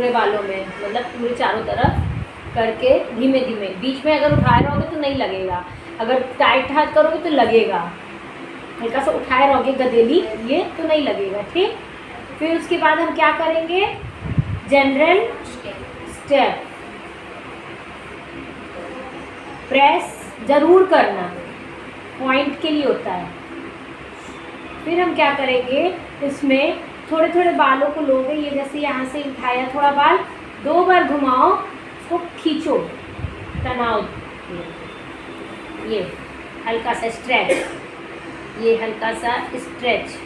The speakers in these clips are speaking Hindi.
पूरे बालों में, मतलब पूरे चारों तरफ करके धीमे धीमे। बीच में अगर उठाए रहोगे तो नहीं लगेगा, अगर टाइट हाथ करोगे तो लगेगा। हल्का सा उठाए रहोगे गदेली ये तो नहीं लगेगा, ठीक। फिर उसके बाद हम क्या करेंगे, जनरल स्टेप। प्रेस ज़रूर करना, पॉइंट के लिए होता है। फिर हम क्या करेंगे, इसमें थोड़े थोड़े बालों को लोगे, ये जैसे यहाँ से उठाया थोड़ा बाल, 2 बार घुमाओ, उसको खींचो, तनाव, ये हल्का सा स्ट्रेच, ये हल्का सा स्ट्रेच,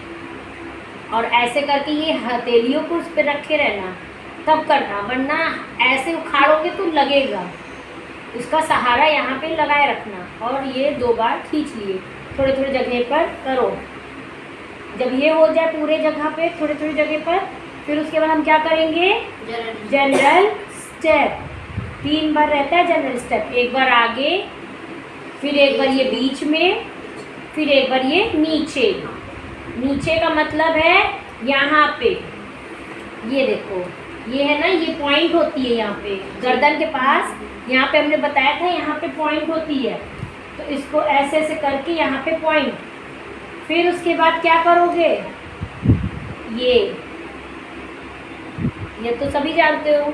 और ऐसे करके ये हथेलियों को उस पर रखे रहना, तब करना, वरना ऐसे उखाड़ोगे तो लगेगा। उसका सहारा यहाँ पे लगाए रखना, और ये 2 बार खींच लिए, थोड़े थोड़े जगह पर करो। जब ये हो जाए पूरे जगह पे, थोड़े थोड़े जगह पर, फिर उसके बाद हम क्या करेंगे, जनरल स्टेप। 3 बार रहता है जनरल स्टेप, 1 बार आगे, फिर 1 बार ये बीच में, फिर 1 बार ये नीचे। नीचे का मतलब है यहाँ पे, ये देखो, ये है ना, ये पॉइंट होती है यहाँ पे गर्दन के पास, यहाँ पे हमने बताया था यहाँ पे पॉइंट होती है, तो इसको ऐसे ऐसे करके यहाँ पे पॉइंट। फिर उसके बाद क्या करोगे, ये तो सभी जानते हो।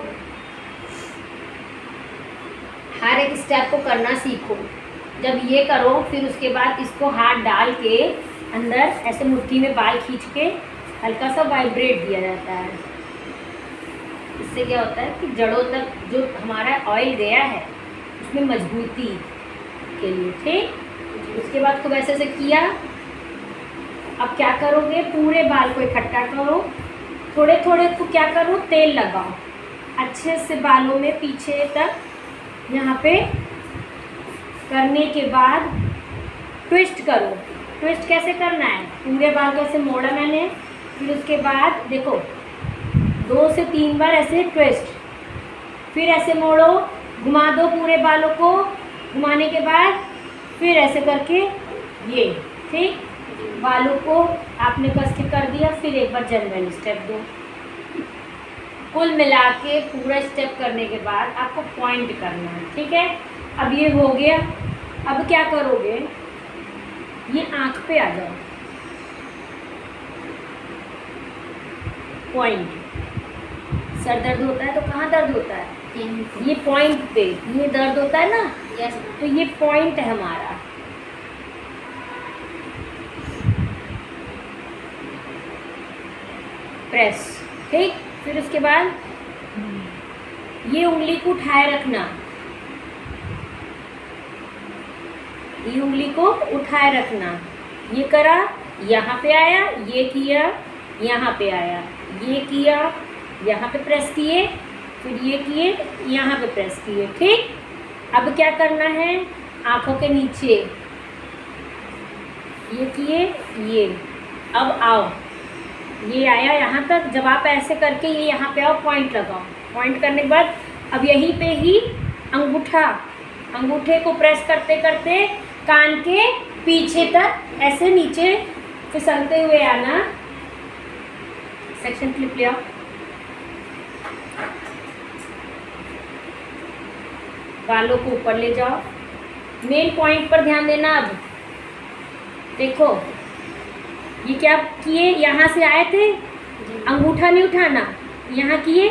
हर एक स्टेप को करना सीखो। जब ये करो, फिर उसके बाद इसको हाथ डाल के अंदर ऐसे मुट्ठी में बाल खींच के हल्का सा वाइब्रेट दिया जाता है। इससे क्या होता है कि जड़ों तक जो हमारा ऑयल गया है उसमें मजबूती के लिए, ठीक। उसके बाद खूब ऐसे ऐसे किया। अब क्या करोगे, पूरे बाल को इकट्ठा करो, थोड़े थोड़े को क्या करो, तेल लगाओ अच्छे से बालों में पीछे तक। यहाँ पे करने के बाद ट्विस्ट करो। ट्विस्ट कैसे करना है, पूरे बाल को ऐसे मोड़ा मैंने, फिर उसके बाद देखो 2 से 3 बार ऐसे ट्विस्ट, फिर ऐसे मोड़ो, घुमा दो पूरे बालों को, घुमाने के बाद फिर ऐसे करके ये, ठीक। बालों को आपने कस के कर दिया, फिर 1 बार जनरल स्टेप दो। कुल मिला के पूरा स्टेप करने के बाद आपको पॉइंट करना है, ठीक है। अब ये हो गया। अब क्या करोगे, ये आँख पे आ जाओ, पॉइंट। सर दर्द होता है तो कहाँ दर्द होता है, ये पॉइंट पे, ये दर्द होता है ना, तो ये पॉइंट है हमारा। प्रेस, ठीक। फिर उसके बाद ये उंगली को उठाए रखना, ये उंगली को उठाए रखना। ये करा, यहाँ पे आया, ये किया, यहाँ पे आया, ये किया, यहाँ पे प्रेस किए, फिर ये किए, यहाँ पे प्रेस किए, ठीक। अब क्या करना है, आँखों के नीचे ये किए, ये। अब आओ, ये आया यहाँ तक। जब आप ऐसे करके ये यहाँ पे आओ, पॉइंट लगाओ। पॉइंट करने के बाद अब यहीं पे ही अंगूठे को प्रेस करते करते कान के पीछे तक ऐसे नीचे फिसलते हुए आना। सेक्शन क्लिप ले आओ। बालों को ऊपर ले जाओ, मेन पॉइंट पर ध्यान देना। अब देखो ये क्या किए, यहाँ से आए थे, अंगूठा नहीं उठाना, यहाँ किए।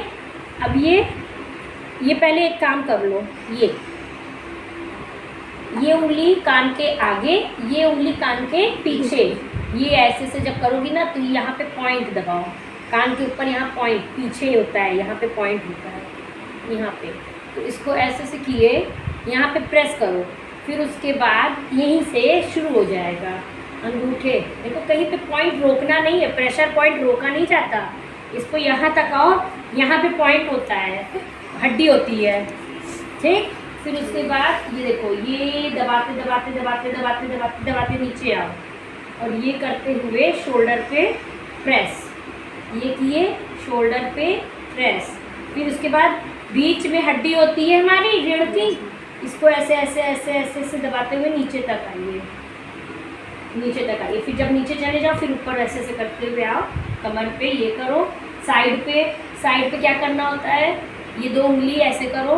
अब ये पहले एक काम कर लो, ये उंगली कान के आगे, ये उंगली कान के पीछे। ये ऐसे से जब करोगी ना तो यहाँ पे पॉइंट दबाओ, कान के ऊपर यहाँ पॉइंट पीछे होता है, यहाँ पे पॉइंट होता है यहाँ पे। तो इसको ऐसे से किए, यहाँ पे प्रेस करो, फिर उसके बाद यहीं से शुरू हो जाएगा अंगूठे। देखो कहीं पे पॉइंट रोकना नहीं है, प्रेशर पॉइंट रोका नहीं जाता। इसको यहाँ तक आओ, यहाँ पे पॉइंट होता है, हड्डी होती है, ठीक। फिर उसके बाद ये देखो, ये दबाते दबाते दबाते दबाते दबाते दबाते नीचे आओ, और ये करते हुए शोल्डर पे प्रेस, ये किए, शोल्डर पे प्रेस। फिर उसके बाद बीच में हड्डी होती है हमारी रीढ़ की, इसको ऐसे ऐसे ऐसे ऐसे ऐसे दबाते हुए नीचे तक आइए, नीचे तक आइए। फिर जब नीचे चले जाओ, फिर ऊपर ऐसे ऐसे करते हुए आओ, कमर पे ये करो, साइड पे क्या करना होता है, ये 2 उंगली ऐसे करो,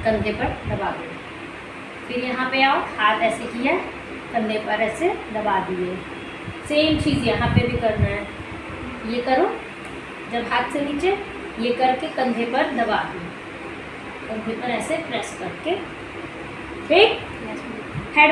कंधे पर दबा दो, फिर यहाँ पे आओ, हाथ ऐसे किया, कंधे पर ऐसे दबा दिए। सेम चीज़ यहाँ पे भी करना है, ये करो, जब हाथ से नीचे ये करके कंधे पर दबा दो, कंधे पर ऐसे प्रेस करके, ठीक। हेड